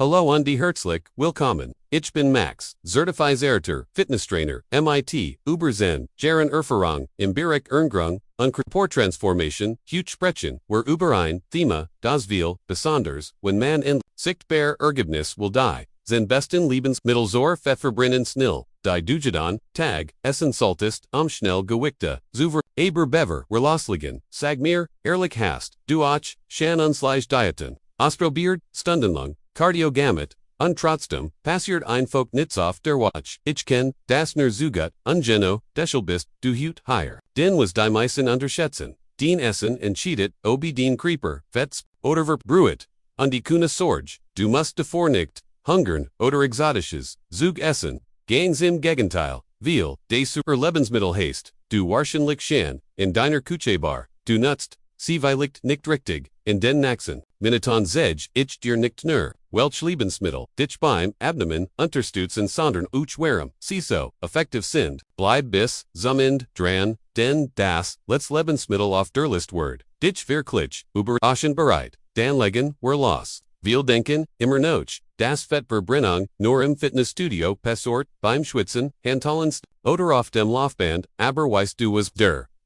Hallo und herzlich willkommen. Ich bin Max, Zertifizierter Fitnesstrainer, MIT, Überzen, Jaren Erfahrung, im Bereich Ernährung und Körpertransformation, Hut sprechen, wir über ein Thema, das viel, besonders, wenn man in sichtbare Ergebnisse will die, sind besten Lebensmittel zur Fettverbrennung schnell, die Dugedan, Tag, Essen solltest, schnell Gewichte, zuver, aber bever, loslegen, sag mir, ehrlich hast, du auch, schon Diäten, ausprobiert, stundenlang, Cardiogamut, und trotzdem, passiert einfach nichts auf der Watch. Ich kenn, das nur zugut, ungeno, deschel bist, du hut higher. Den was die meisten unterschätzen. Den Essen entscheidet, ob den Creeper, Fetts, oder verbruet. Und die Kuna Sorge, du musst davor nicht, hungern, oder exotisches, Zug essen. Ganz im Gegenteil, viel, de super Lebensmittel hast, du wahrscheinlich schon, in deiner Küchebar, du nutzt, sie vielleicht nicht richtig, in den Naxen, Minuton zej, ich dir nicht nur, welch Lebensmittel, dich beim Abnehmen, unterstützen sondern warm, so, effektiv sind, bleib bis, zum Ende, dran, denn das, let's Lebensmittel auf der List word, dich wirklich, überraschend bereit, dann legen, wir los. Viel denken, immer noch, das Fettverbrennung, nur im Fitnessstudio passiert, beim Schwitzen, Handtalens, oder auf dem Laufband, aber weißt du was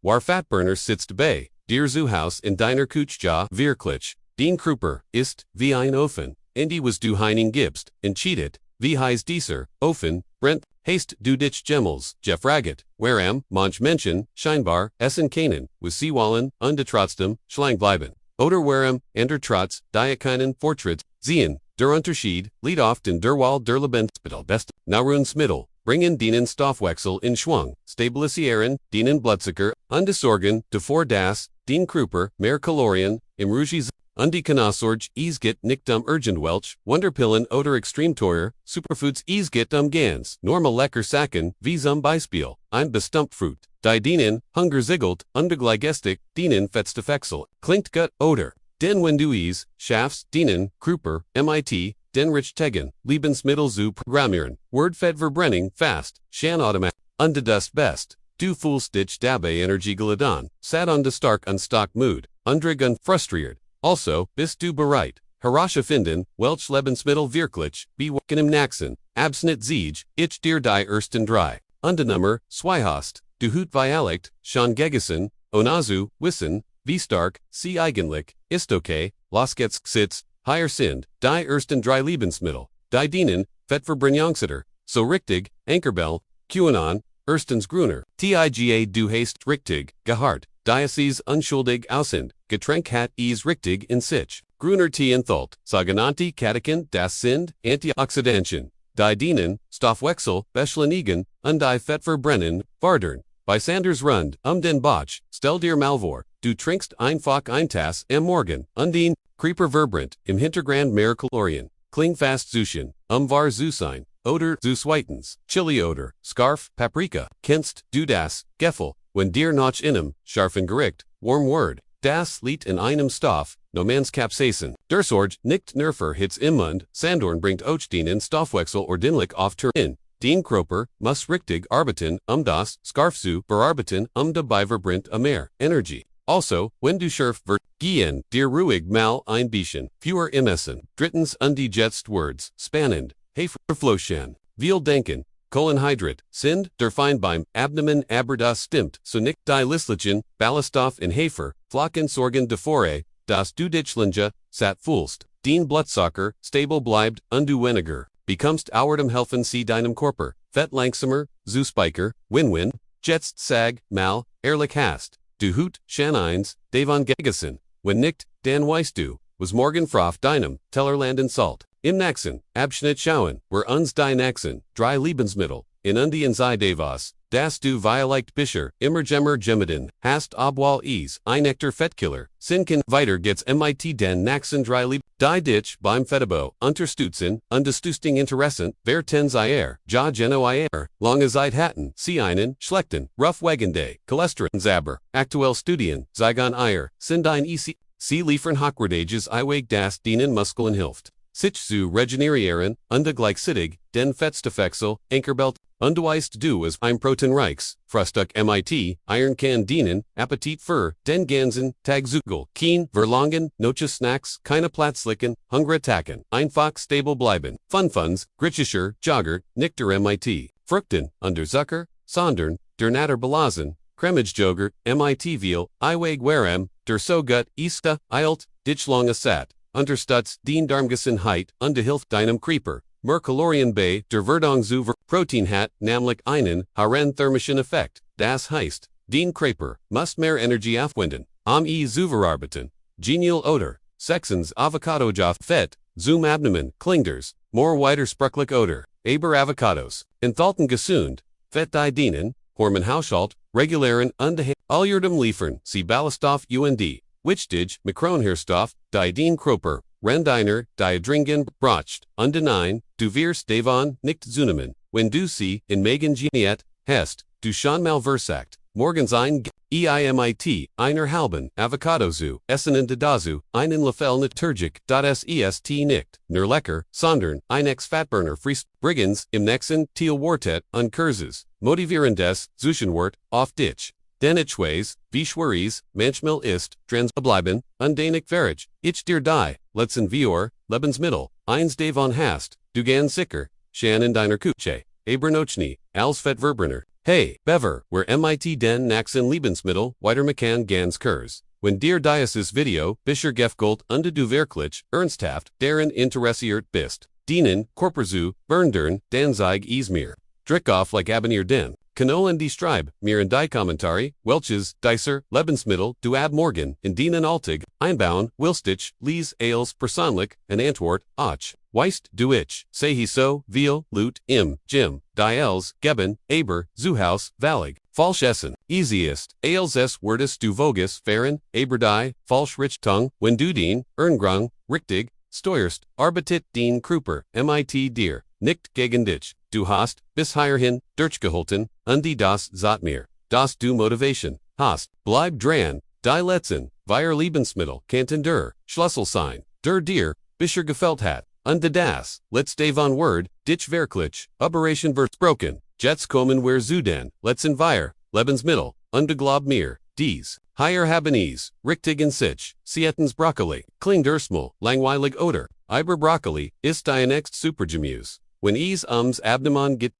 war Fettburner sitzt bei, dir Zuhaus in deiner Küche, wirklich, den Kruper, ist, wie ein Ofen, Indi was du heinen gibst, entscheidet, wie heiß dieser, Ofen, Brent, hast du dich Gemmels, Jeff Raggett, wheream, manch Menschen, scheinbar, essen können, was sie wollen, und trotzdem, schlang bleiben. Oder wheream, enter trotz, die keinen Fortschritt, sehen, der Unterschied, liegt oft in der Wahl der Lebensmittel best, Nahrungsmittel, bringen den Stoffwechsel in Schwung, stabilisieren, den Blutzucker, sorgen, davor das, den Kruper, mehr Kalorien, im Rugis, die Kanasorge, geht nicht Urgentwelch, Wunderpillen oder extrem teuer, Superfoods geht ganz, normal lecker Sachen, wie zum Beispiel, ein bestimmt Fruit, die dienen, Hunger ziegelt, Gleichgewicht, dienen Fettstoffwechsel, klingt gut, oder, den wenn du schaffst, dienen, Kruper, MIT, den rich tegen, Lebensmittel zu programmieren, Word Fettverbrennung fast, schon automat, das best, du fühlst dich dabei energiegeladen, sat on de stark und stock mood, und frustriert. Also, bist du bereit, herauszufinden, welch Lebensmittel wirklich, bewogen im Naxen, absnit siege, ich dir die ersten drei. Nummer, hast, du hut Dialekt, schon gegessen, onazu, wissen, wie stark, sie eigentlich, ist okay, los geht's, sitz, higher sind, die ersten drei Lebensmittel, die dienen, Fettverbrennungsitter, so richtig, Ankerbell, QAnon, erstens Grüner Tee du hast richtig, gehart, Diaces unschuldig aussend, Getränk hat richtig in sich. Grüner Tee enthält, sogenannte Katechen, das sind, Antioxidantien, die dienen, Stoffwechsel, beschleunigen, und die Fettverbrennen, fördern. Bei Sanders Rund, den Botch, stell dir mal vor, du trinkst einfach ein Tass am Morgen, und den, Creeper verbrent, im Hintergrund mehr Kalorien, kling fast zuschen, war zu sein, oder zu zweitens, Chili oder, Scarf, Paprika, kennst du das, Gefühl, wenn dir noch in scharfen Gericht, warm word, das liegt in einem Stoff, no mans Capsaicin, der Sorge nicht nerver hits im Mund, Sandorn bringt auch den Stoffwechsel ordentlich auf in, den Kroper, muss richtig arbeiten, das, Scarf zu bearbeiten, dabei verbrennt mehr Energie. Also, wenn du scharf wird, gehen, dir ruhig mal ein bisschen, fewer im Essen. Drittens undigested words, spannend, Hefefloschen, viel denken, Kohlenhydrat, sind, der Feind beim Abnehmen aber das stimmt, so nicht die Listlichen, Ballaststoff in Hefer, Flocken sorgen davor, dass du dich lange, satt fühlst, den Blutzucker, stable bleibt, und du weniger, bekommst auerdem helfen sie deinem Körper, Fett langsamer, zu spiker, win-win, jetzt sag, mal, ehrlich hast, du hut, schon eins, davon gegessen, wenn nicht, dann weißt du, was morgen auf deinem Teller landen sollt. Im Naxen, Abschnitt schauen, wir uns die Naxen, drei Lebensmittel, in und sei devas, das du vielleicht bisher, immer gemeden, hast obwohl ein echter Fettkiller, sinken, weiter geht's mit den Naxen drei die dich beim Fettabbau, unterstützen, interessant, wer tens Eier, geno Eier, lange Zeit hatten, sie einen, schlechten, Rough-Wegende, Cholesterol-Zaber, aktuell Studien, Zygon Eier, sind ein sie liefern hochwertiges Eiweg das dienen Muskeln hilft. Sich zu regenerieren, gleichzeitig, den Fettstoffwechsel, Ankerbelt, Ungeweist du as ein Proteinreichs, Frühstück mit, Iron kann dienen, Appetit für den ganzen Tag Zugel, Kein Verlangen, Noche Snacks, keine Platzlicken, Hunger attacken, einfach stable bleiben, Funfuns, Griechischer Joghurt, Nikter mit, Frukten, under Zucker, Sondern, der Natter belassen, Cremage Joghurt, mit Veal, Iweg warm, der so gut, Ista, Eilt, Ditchlonge Sat, Unterstutz, Dien Darmgesundheit, Undehilft Dynam Creeper, Kalorien bei der Verdung zu Protein hat, namlich einen, Haren thermischen Effekt, das heißt, den Creeper, must mehr Energie aufwenden, Zuverarbeiten, genial Oder, Sexens Avocado Joff Fett, zum Abnehmen, Klingders, more widersprüchlich Oder, aber Avocados, enthalten gesund, Fett die dienen, Hormonhaushalt, regulären Alljerdem liefern, sie Ballaststoff Wichtig, Mikronherstoff, die den Kroper, Rendiner, die Dringen, Brocht, undenein, du wirst davon nicht zunehmen, wenn du sie in Magen geniet, hast, du schon mal versagt, morgens ein EIMIT, einer halben, Avocado zu, essen in dazu, einen Löffel Naturgik, das est nicht, nur lecker, sondern, ein Fettverbrennender Frust, Brigands, im nächsten, Teal Wartet, Kurzes, motivierendes, Zuschenwort, auf dich. Denn ich weiß, wie schwierig, manchmal ist, bleiben, undenig verrig, ich dir die, letzten wir, Lebensmittel, eins davon hast, du ganz sicher, schon in deiner Küche, aber als Fettverbrenner. Hey, Bever, where mit den nächsten Lebensmittel, weitermachen ganz kurz. Wenn dir dieses Video, bisher gefällt und du wirklich, ernsthaft, daran interessiert bist, dienen, Korperzu, Berndern, dann zeig es mir. Drick auf like abonnier den. Kanal die Stribe, mir in die Kommentare, welches, dieser, Lebensmittel, du ab morgen, in dienen altig, einbauen, willst, lies, als, persönlich, en Antwort, och. Weist, du ich, sei he so, viel, Lut, im, Jim, die geben, aber, Zuhaus, Valig, falsch essen, easiest, als es wordes du vogus, feren, aber die, falsch rich tongue, wenn du den, Erngrung, richtig, steuerst, arbeitet den Kruper, mit dir, nicht gegen dich, du hast, bis hierhin, durchgehalten, und das sagt mir, dass du Motivation hast, bleib dran, die letzten, wir Lebensmittel, kannten der, Schlüssel sein, der dir, bisher gefällt hat. Und das, let's davon word, dich wirklich, Operation versprochen, jetzt kommen wir zu den, letzten wir, Lebensmittel, glaub mir, dies, hier haben es, richtig in sich, sietens Brokkoli, klingt erstmal, langweilig oder, aber Brokkoli, ist ein echt supergemüse. Wenn es Abnehmen geht,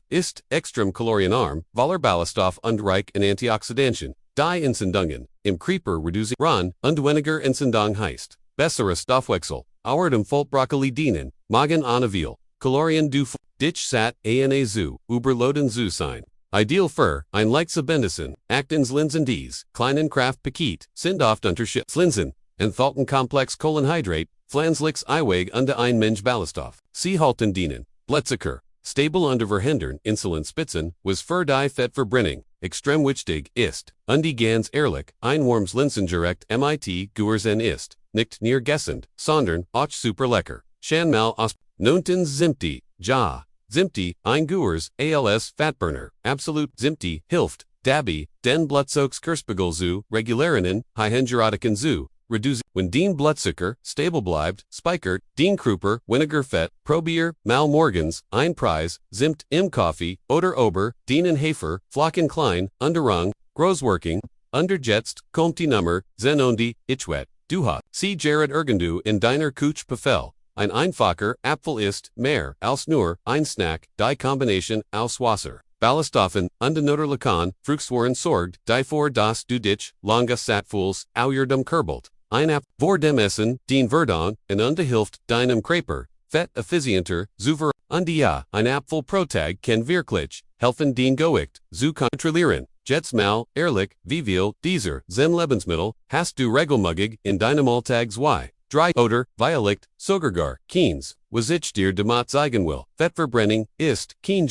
ist extrem kalorienarm, weil Ballaststoff und reich in Antioxidantien, die Entzündungen, im Creeper reduzieren, ran, und weniger Entzündung heißt, besserer Stoffwechsel. Auerdem Folk Brokkoli dienen, Magen Anavil, Kalorien du dich sat ana zu, Überloden zu sein. Ideal für ein Leichtsabendessen, Actins Linsen dies, kleinen Kraft Paket, sind oft unterschiedlich Linsen, enthalten komplex Kohlenhydrate, Pflanzliches Eiweg und ein Mensch Ballaststoff. Sie halten dienen, Blutzucker, stable und verhindern Insulinspitzen, was für die Fettverbrennung, extrem wichtig ist, und die ganz ehrlich, ein warmes Linsengerekt mit Gursen ist. Nicht near gessend, sondern auch super lecker. Schon mal aus Nontens Zimti, ja, Zimti, ein Gurs, als Fettverbrennender, absolut Zimti, hilft, dabei, den Blutzuckerspiegel zu regulieren, Hyhengeratiken zu reduzieren. Wenn den Blutzucker stable bleibt, speichert, den Kruper, weniger Fett, probier, mal morgens, ein Preis, Zimt, im Kaffee, oder Ober, den in Hafer, Flocken klein, Underrung, Großworking, Underjetzt, kommt die Nummer, Zenondi, Ichwet. Du hast, sie Jared Ergendu in deiner Kuch Befehl, ein einfacher Apfel ist, mehr, als nur, ein Snack, die Kombination, aus Wasser, Ballaststoffen, und Noterlikon, Fruchtwaren sorgt, die vor das du dich, lange Satfuls, auerdem kurbelt, ein App, vor dem Essen, den Verdun, und hilft, deinem Creeper, Fett effizienter, zuver, und ja, ein Apfel pro Tag kann wirklich, helfen den Gewicht, zu kontrollieren. Jetzt mal, ehrlich, wie viel dieser Lebensmittel hast du regelmäßig in deinem Alltag zwei, drei oder, vielleicht, sogar keins, was ich dir damit zeigen will. Fettverbrennung ist kein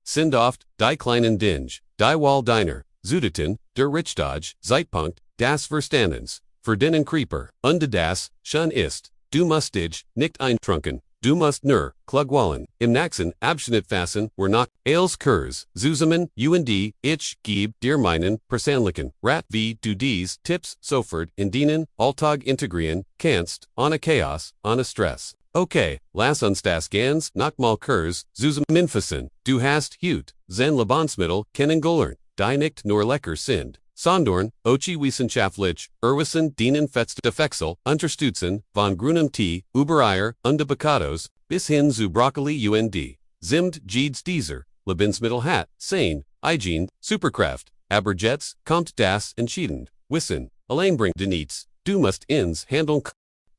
sind oft die kleinen Dinge, die Wall deiner, Zutaten, der Richtige, Zeitpunkt, das Verstandens, für den Creeper, und das, schon ist, du musst dich nicht eintrunken. Du musst nur, klugwallen, im nächsten Abschnitt fassen, nach, als Kurs, zusammen, ich gebe dir meinen, persönlichen, Rat wie du dies, Tipps, sofort, in dienen, Alltag integrieren, kannst, ohne Chaos, ohne Stress. Okay, lass uns das ganz nochmal kurz zusammenfassen. Du hast heute Zen Lebensmittel kennengelernt, die nicht nur lecker sind, sondern auch wissenschaftlich erwiesen dienen Fettstoffwechsel unterstützen, von Grünem Tee über Eier und Avocados bis hin zu Brokkoli und diesem. Diese Lebensmittel hat sein Hygiene, Superkraft, aber jetzt kommt das entscheidend Wissen, allein bringt nichts, du musst ins Handeln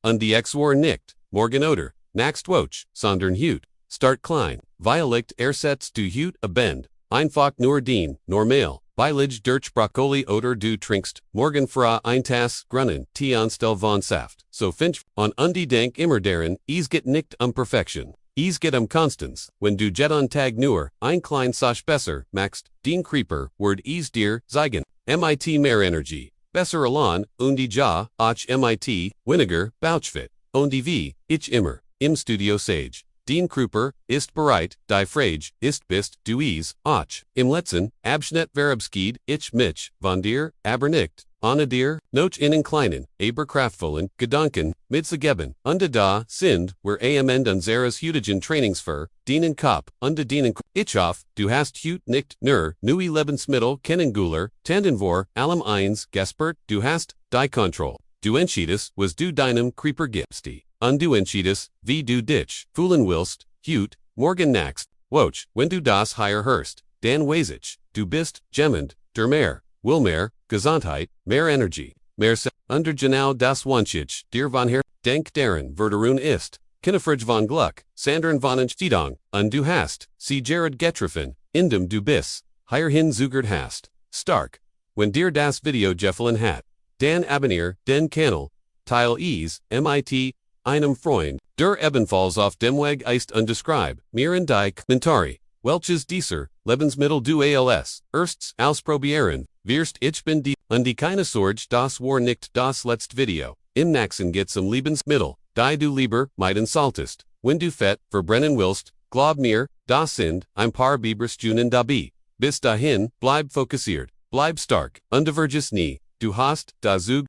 und die Exwar nicht, morgen oder, nächst Woche, sondern heute, start klein, weil ersetzt du heute abend, einfach nur den, normal, billig durch Brokkoli oder du trinkst, morgen früh ein Tass Grünen Tee anstelle von Saft, so finch, und die denk immer daran, es geht nicht Perfektion. Es geht Konstanz, wenn du jet on Tag nur, ein klein Sach besser, machst, den Creeper, word es dir, zeigen, mit mehr Energie, besser Elan, und die Ja, auch mit, weniger, Bauchfit, und die wie, ich immer, im Studio Sage. Den Creeper, ist bereit, die Frage, ist bist, du es, auch, im letzten, Abschnitt verabschied, ich mich, von dir, aber nicht, ohne dir, noch in kleinen, aber kraftvollen, Gedanken, mitzugeben, und da, sind, wir am Ende unseres heutigen Trainings für, dienen Kopf, und dienen ich hoffe, du hast heute nicht nur, neue Lebensmittel kennengelernt, tanden vor, allem eins, gespert, du hast, die Kontrolle. Du entschiedest, was du deinem Creeper gibst, und du entschiedest, wie du dich, fühlen willst, heute, morgen nächst, Woche, wenn du das hier hörst, dann weiß ich, du bist, jemand, der will mehr, Gesundheit, mehr Energie, mehr under genau das Wunschich, dir von her, denk daran, Verderun ist, Kinnefridge von Gluck, Sandern von Entstehung, und du hast, sie Jared getroffen, indem du bist, hierhin zugert hast, stark, wenn dir das Video gefallen hat, dann abonnier den Kanal, teil es, mit, einem Freund, der ebenfalls auf dem Weg ist und describe, mir in die Kommentare, welches dieser Lebensmittel du als erstes ausprobieren wirst. Ich bin die, und die keine Sorge, das war nicht das letzte Video. Im nächsten geht's Lebensmittel, die du lieber meiden solltest. Wenn du Fettverbrennen willst, glaub mir, das sind ein paar Biberstunden dabei. Bis dahin, bleib fokussiert, bleib stark, und vergiss nie, du hast das Zug.